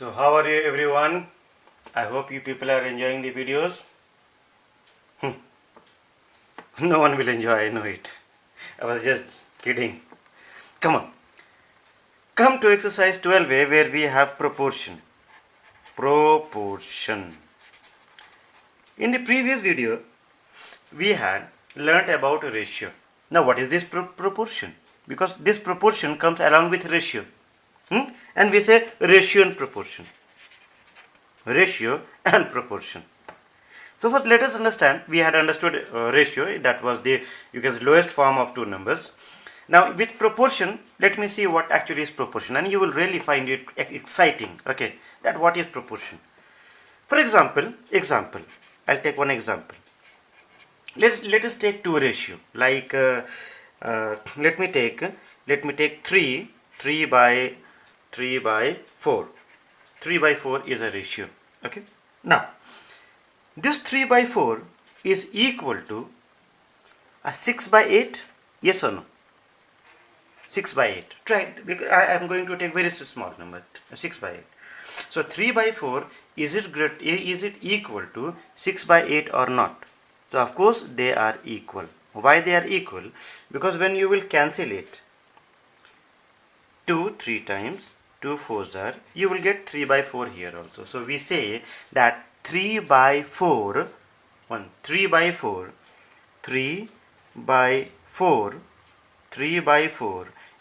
So how are you everyone? I hope you people are enjoying the videos. No one will enjoy, I know it. I was just kidding. Come on. Come to exercise 12a where we have proportion. Proportion. In the previous video, we had learnt about ratio. Now what is this proportion? Because this proportion comes along with ratio. And we say ratio and proportion. Ratio and proportion. So first let us understand, we had understood ratio, that was the lowest form of two numbers. Now with proportion, let me see what actually is proportion, and you will really find it exciting, okay, that what is proportion. For example, I'll take one example. Let us take two ratio, like let me take 3 by 4. 3 by 4 is a ratio, okay. Now this 3 by 4 is equal to a 6 by 8, yes or no? 6 by 8, try it, because I am going to take very small number, 6 by 8. So 3 by 4, is it equal to 6 by 8 or not? So of course they are equal. Why they are equal? Because when you will cancel it, 2 3 times, 2 4s are, you will get 3 by 4 here also. So we say that 3 by 4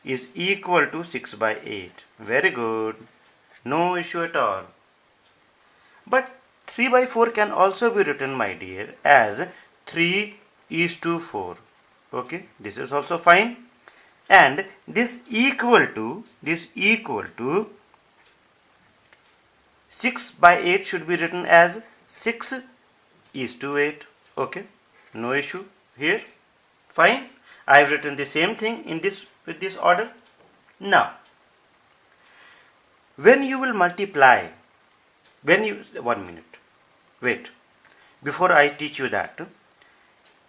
is equal to 6 by 8. Very good. No issue at all. But 3 by 4 can also be written, my dear, as 3:4. Okay, this is also fine. And this equal to 6 by 8 should be written as 6:8. Okay, no issue here. Fine. I have written the same thing in with this order. Now, when you will multiply, one minute, wait, before I teach you that.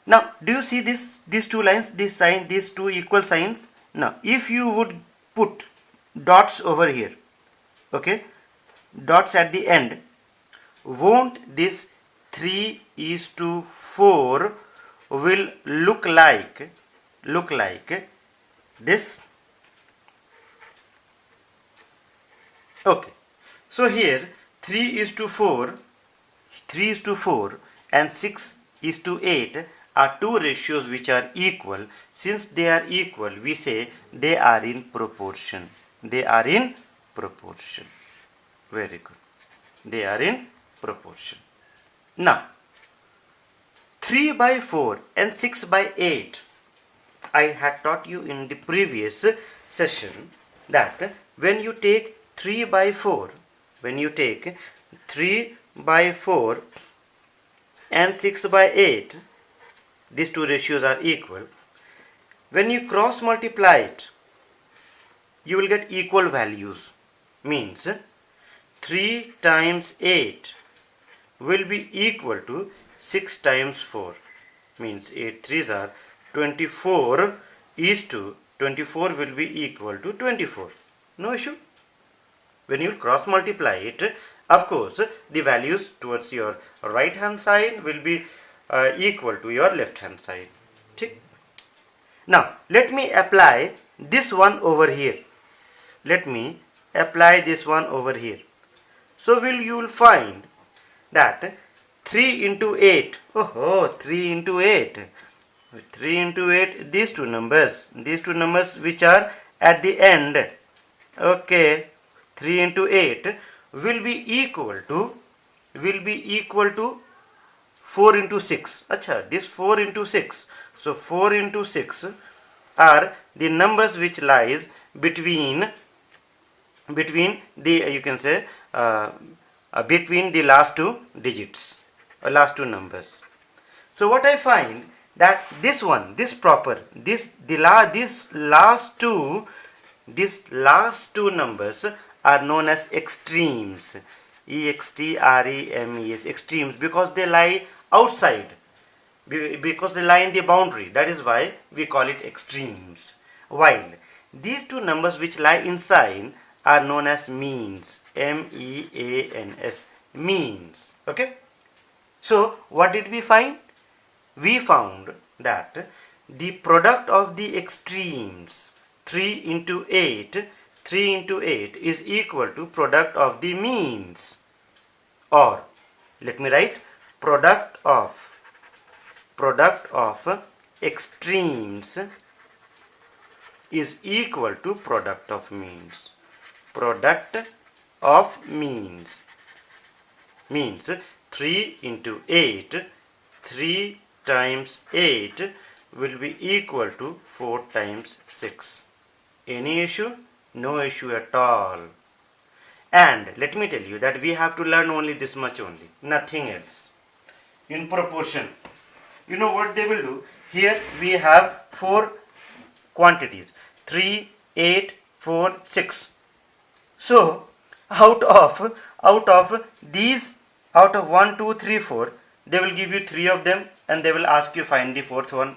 Now, do you see these two lines, these two equal signs? Now, if you would put dots over here, okay, dots at the end, won't this 3:4 will look like this? Okay, so here 3:4 and 6:8 are two ratios which are equal. Since they are equal, we say they are in proportion. They are in proportion. Very good. They are in proportion. Now, 3 by 4 and 6 by 8, I had taught you in the previous session that when you take 3 by 4, and 6 by 8, these two ratios are equal. When you cross multiply it, you will get equal values. Means 3 times 8 will be equal to 6 times 4. Means 8 3s are 24 will be equal to 24. No issue. When you cross multiply it, of course, the values towards your right hand side will be equal to your left hand side. Okay? Now, let me apply this one over here. So you will find that 3 into 8. 3 into 8. These two numbers which are at the end. Okay, 3 into 8 will be equal to 4 into 6. Acha, this 4 into 6. So 4 into 6 are the numbers which lies between the, you can say, between the last two digits, last two numbers. So what I find that these last two numbers are known as extremes. EXTREMES, extremes, because they lie outside, because they lie in the boundary. That is why we call it extremes. While these two numbers which lie inside are known as means. MEANS, means. Okay. So what did we find? We found that the product of the extremes 3 into 8 is equal to product of the means, or let me write product of extremes is equal to product of means. Product of means means 3 into 8, 3 times 8 will be equal to 4 times 6. Any issue? No issue at all. And let me tell you that we have to learn only this much only, nothing else. In proportion, you know what they will do? Here we have 4 quantities, 3, 8, 4, 6. So out of these, out of 1, 2, 3, 4, they will give you 3 of them and they will ask you find the fourth one.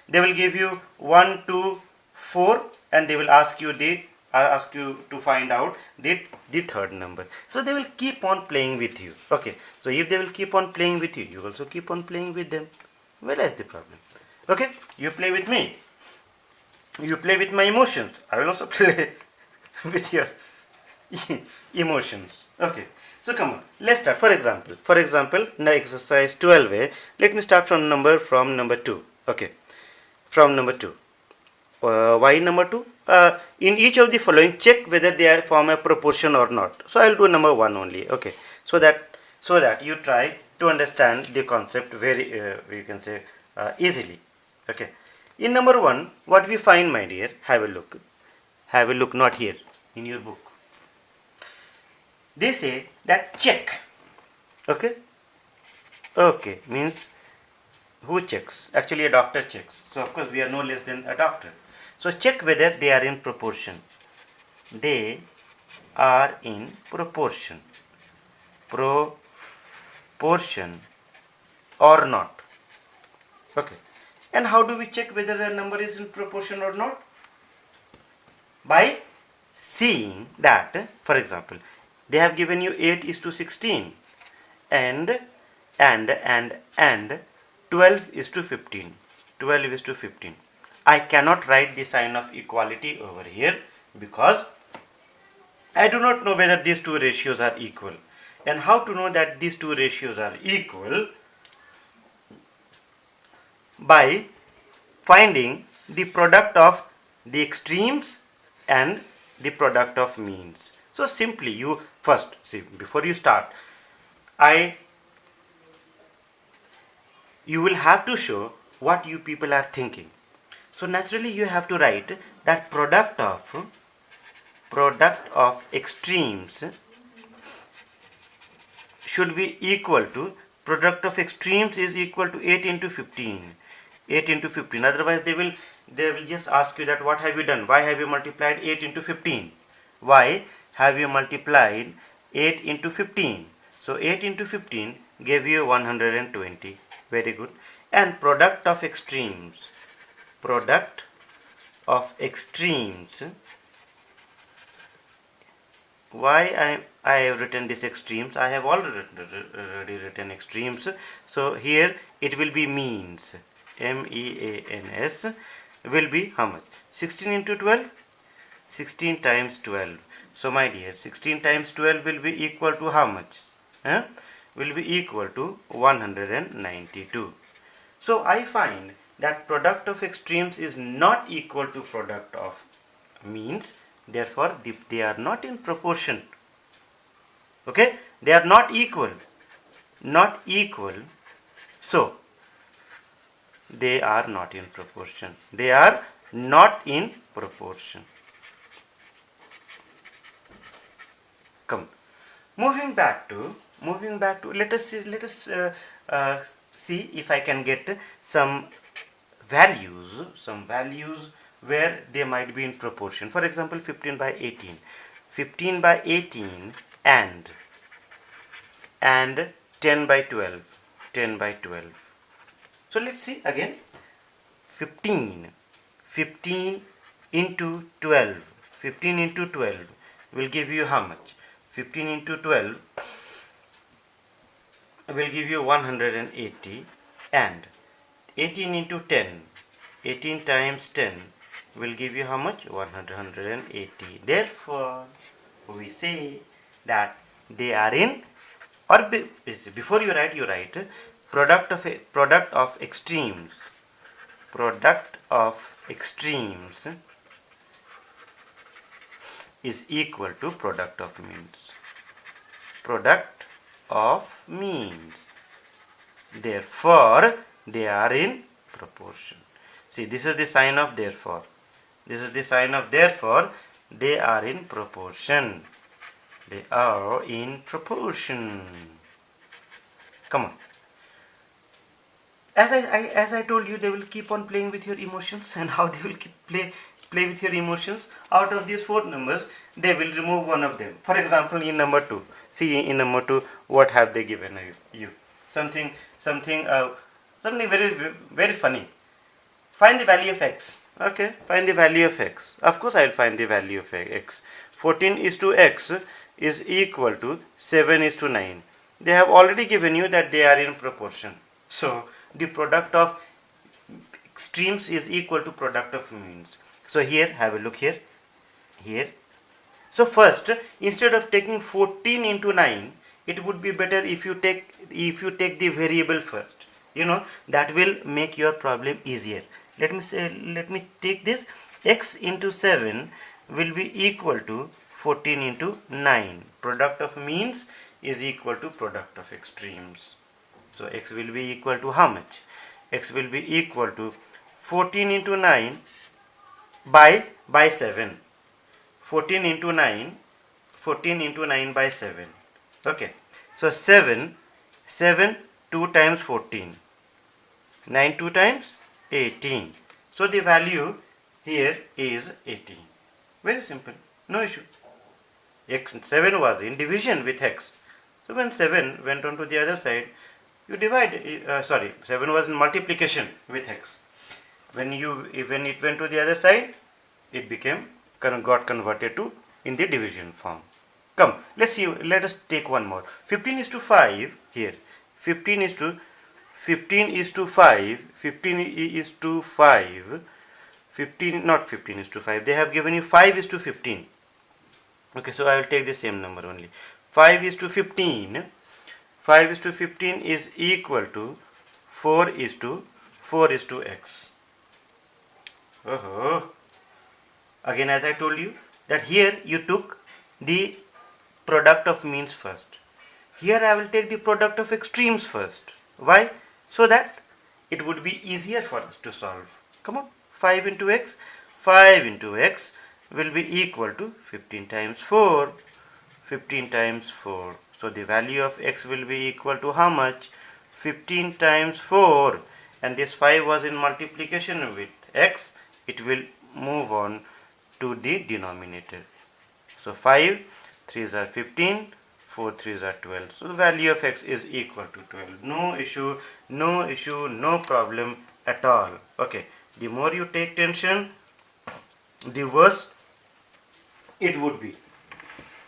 They will give you 1, 2, 4 and they will ask you to find out the third number. So they will keep on playing with you. Okay, so if they will keep on playing with you, you also keep on playing with them. Where is the problem? Okay, you play with me, you play with my emotions, I will also play with your emotions. Okay, so come on, let's start. For example, now exercise 12a, let me start from number 2. Okay, from number 2. Why number 2? In each of the following, check whether they form a proportion or not. So I will do number 1 only. Okay, so that you try to understand the concept very you can say easily. Okay, in number 1, what we find, my dear, have a look, not here, in your book. They say that check. Okay, means who checks? Actually a doctor checks. So of course we are no less than a doctor. So check whether they are in proportion. They are in proportion. Proportion or not. Okay. And how do we check whether the number is in proportion or not? By seeing that, for example, they have given you 8:16 and 12:15. 12:15. I cannot write the sign of equality over here because I do not know whether these two ratios are equal. And how to know that these two ratios are equal? By finding the product of the extremes and the product of means. So simply you first see, before you start, you will have to show what you people are thinking. So naturally you have to write that product of extremes should be equal to, product of extremes is equal to 8 into 15. 8 into 15. Otherwise they will just ask you that what have you done? Why have you multiplied 8 into 15? Why have you multiplied 8 into 15? So 8 into 15 gave you 120. Very good. And product of extremes. Product of extremes. Why I have written this extremes? I have already written extremes. So here it will be means. MEANS will be how much? 16 into 12? 16 times 12. So my dear, 16 times 12 will be equal to how much? Will be equal to 192. So I find that product of extremes is not equal to product of means. Therefore, they are not in proportion. Okay, they are not equal. Not equal. So they are not in proportion. They are not in proportion. Come, moving back to let us see if I can get some values where they might be in proportion. For example, 15 by 18. 15 by 18 and 10 by 12. 10 by 12. So let's see again. 15 into 12. 15 into 12 will give you how much? 15 into 12 will give you 180, and 18 into 10, 18 times 10 will give you how much? 180. Therefore, we say that they are in, or before you write product of extremes. Product of extremes is equal to product of means. Product of means. Therefore, they are in proportion. See, this is the sign of therefore. This is the sign of therefore. They are in proportion. They are in proportion. Come on. As I told you, they will keep on playing with your emotions, and how they will play with your emotions. Out of these 4 numbers, they will remove one of them. For example, in number 2, see in number 2, what have they given you? Something very very funny. Find the value of x. Okay, find the value of x. Of course, I will find the value of x. 14 is to x is equal to 7 is to 9. They have already given you that they are in proportion. So the product of extremes is equal to product of means. So here, have a look here. So first, instead of taking 14 into 9, it would be better if you take the variable first. That will make your problem easier. Let me take this. X into 7 will be equal to 14 into 9. Product of means is equal to product of extremes. So x will be equal to how much? X will be equal to 14 into 9 by 7. 14 into 9 by 7. Okay. So 7 2 times 14. 9 2 times 18. So the value here is 18. Very simple. No issue. X7 was in division with x. So when 7 went on to the other side, you divide, 7 was in multiplication with x. When it went to the other side, it got converted to in the division form. Come, let us take one more. 15 is to 5 here. 15 is to 5. 15 is to 5. 15, not 15 is to 5. They have given you 5 is to 15. Okay, so I will take the same number only. 5 is to 15. 5 is to 15 is equal to 4 is to x. Again, as I told you, that here you took the product of means first. Here I will take the product of extremes first. Why? So that it would be easier for us to solve. Come on, 5 into x. 5 into x will be equal to 15 times 4. 15 times 4. So the value of x will be equal to how much? 15 times 4. And this 5 was in multiplication with x. It will move on to the denominator. So 5 3s are 15. 4 3s are 12. So the value of x is equal to 12. No issue, no problem at all. Okay. The more you take tension, the worse it would be.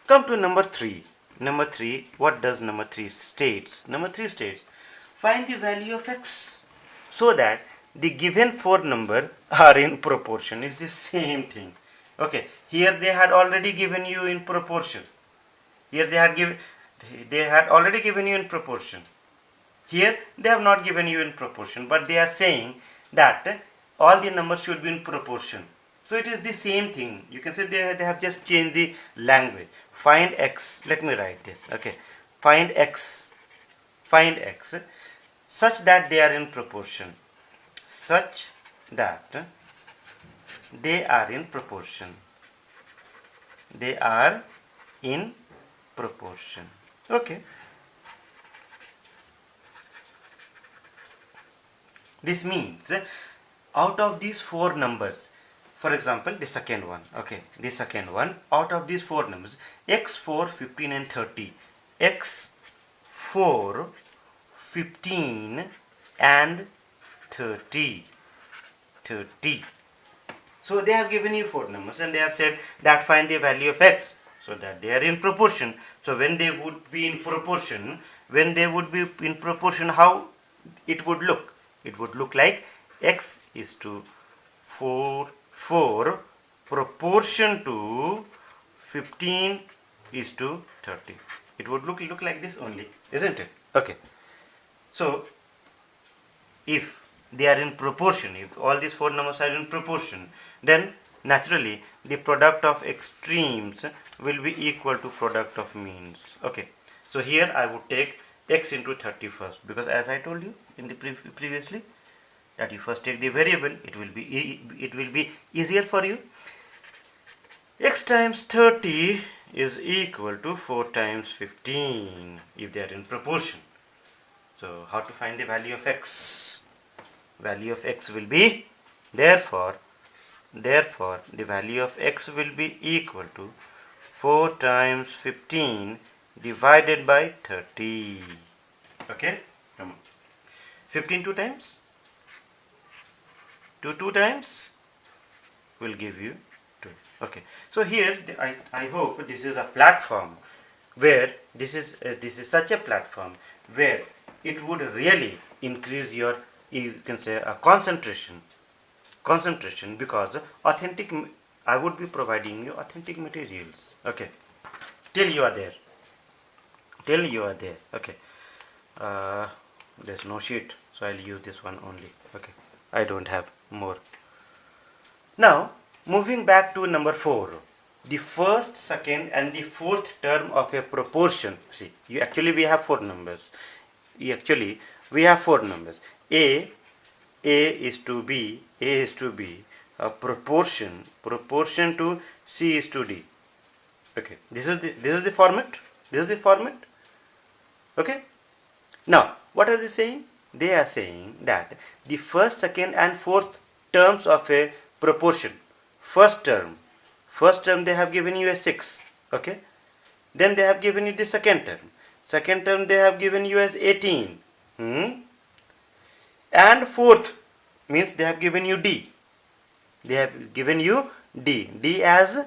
Come to number 3. Number 3, what does number 3 states? Number 3 states, find the value of x so that the given 4 number are in proportion. It's the same thing. Okay, here they had already given you in proportion. Here they had already given you in proportion. Here they have not given you in proportion, but they are saying that all the numbers should be in proportion. So it is the same thing. You can say they have just changed the language. Find x. Let me write this. Okay. Find x such that they are in proportion. Such that they are in proportion. They are in proportion. Okay. This means out of these 4 numbers, for example, the second one, out of these 4 numbers, x4, 15 and 30, x4, 15 and 30. So they have given you 4 numbers and they have said that find the value of x. so that they are in proportion. So when they would be in proportion, how it would look? It would look like x is to 4 proportion to 15 is to 30. It would look like this only, isn't it? Okay. So if they are in proportion, if all these four numbers are in proportion, then naturally the product of extremes will be equal to product of means. Okay, so here I would take x into 30 first, because as I told you in the previously, that you first take the variable, it will be easier for you. X times 30 is equal to 4 times 15 if they are in proportion. So how to find the value of x? Value of x will be, therefore the value of x will be equal to 4 times 15 divided by 30. Okay, come on. 15 two times, 2 times will give you 2. Okay, so here I hope this is a platform where this is such a platform where it would really increase your, you can say, a concentration, because I would be providing you authentic materials. Okay, till you are there. Okay, there's no sheet, so I'll use this one only. Okay, I don't have more. Now moving back to number 4, the first, second and the fourth term of a proportion. See, we have four numbers. We have four numbers. A is to B, a proportion to C is to D. Okay, this is the format. Okay, now what are they saying? They are saying that the first, second and fourth terms of a proportion, first term they have given you as 6. Okay, then they have given you the second term they have given you as 18. And fourth means they have given you D. D as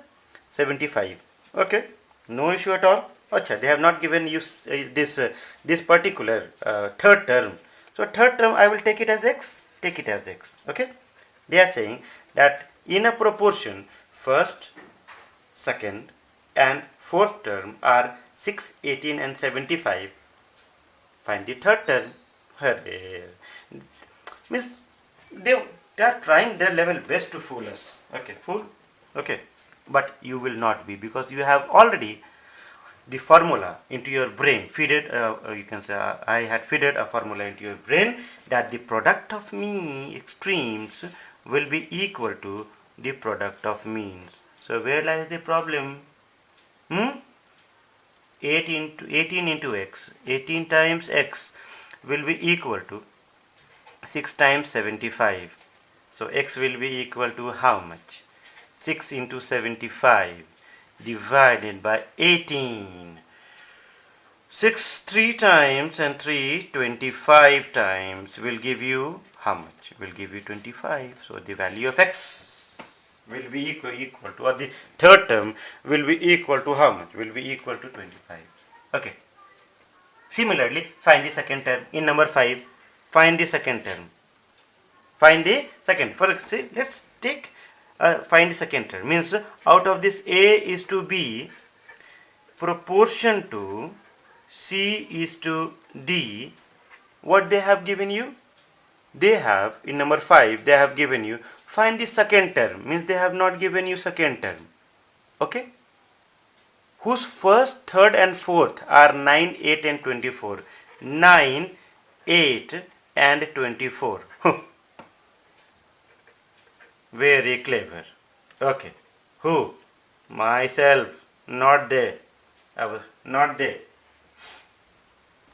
75. Okay, no issue at all. Acha, they have not given you this particular third term. So third term I will take it as x. Okay, they are saying that in a proportion, first, second and fourth term are 6, 18 and 75. Find the third term. Means they are trying their level best to fool us. Okay, but you will not be, because you have already the formula into your brain. You can say I had fed a formula into your brain that the product of mean extremes will be equal to the product of means. So where lies the problem? 18 into x, 18 times x will be equal to 6 times 75. So x will be equal to how much? 6 into 75 divided by 18. 6 3 times and 3 25 times will give you how much? Will give you 25. So the value of x will be equal to, or the third term will be equal to how much? Will be equal to 25. Okay. Similarly, find the second term. In number 5, find the second term. For example, let's take find the second term. Means out of this A is to B, proportion to C is to D. What they have given you? They have, in number 5, they have given you, find the second term. Means they have not given you second term. Okay? Whose first, third and fourth are 9, 8 and 24. 9, 8 and 24. Very clever. Okay. Who? Myself. Not they. I was not they.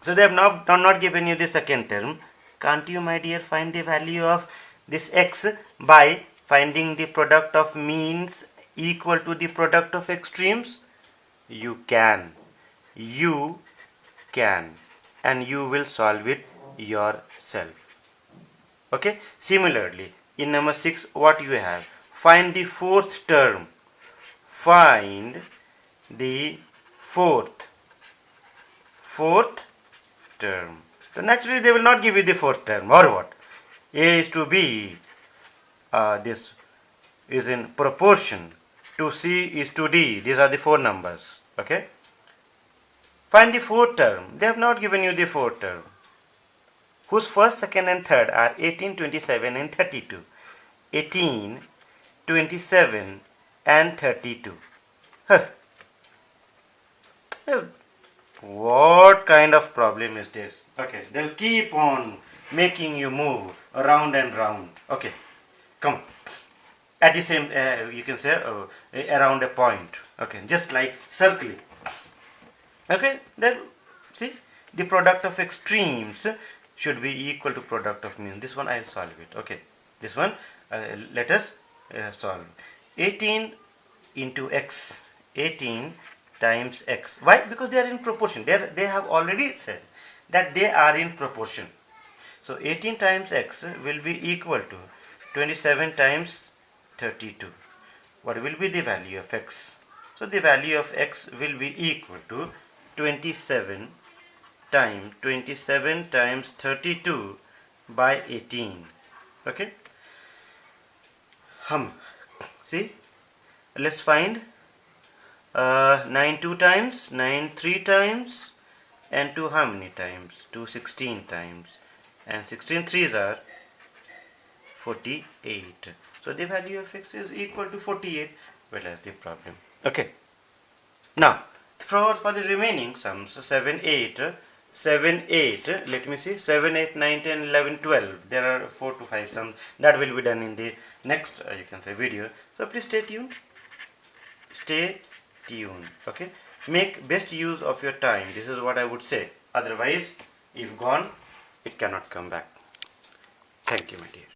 So they have not given you the second term. Can't you, my dear, find the value of this x by finding the product of means equal to the product of extremes? You can. And you will solve it yourself. Okay. Similarly, in number 6, what you have? Find the fourth term. Find the fourth term. So naturally they will not give you the fourth term, or what? A is to B, this is in proportion to C is to D. These are the four numbers. Okay. Find the fourth term. They have not given you the fourth term, whose first, second and third are 18, 27 and 32. 18, 27 and 32. Huh. Well, what kind of problem is this? Okay, they'll keep on making you move around and round. Okay, come on. At the same, you can say around a point. Okay, just like circling. Okay, then see, the product of extremes should be equal to product of means. This one I'll solve it. Okay, this one let us solve. 18 into x, 18 times x. Why? Because they are in proportion. They have already said that they are in proportion. So 18 times x will be equal to 27 times 32. What will be the value of x? So the value of x will be equal to 27 times 32 by 18. Okay. See, let's find 9 2 times, 9 3 times, and 2 how many times? 2 16 times, and 16 threes are 48. So the value of x is equal to 48. Well, that's the problem. Okay. Now for the remaining sums, 7 8, let me see, 7 8 9 10 11 12. There are 4 to 5 sums that will be done in the next you can say video. So please stay tuned. Okay, make best use of your time. This is what I would say. Otherwise, if gone, it cannot come back. Thank you, my dear.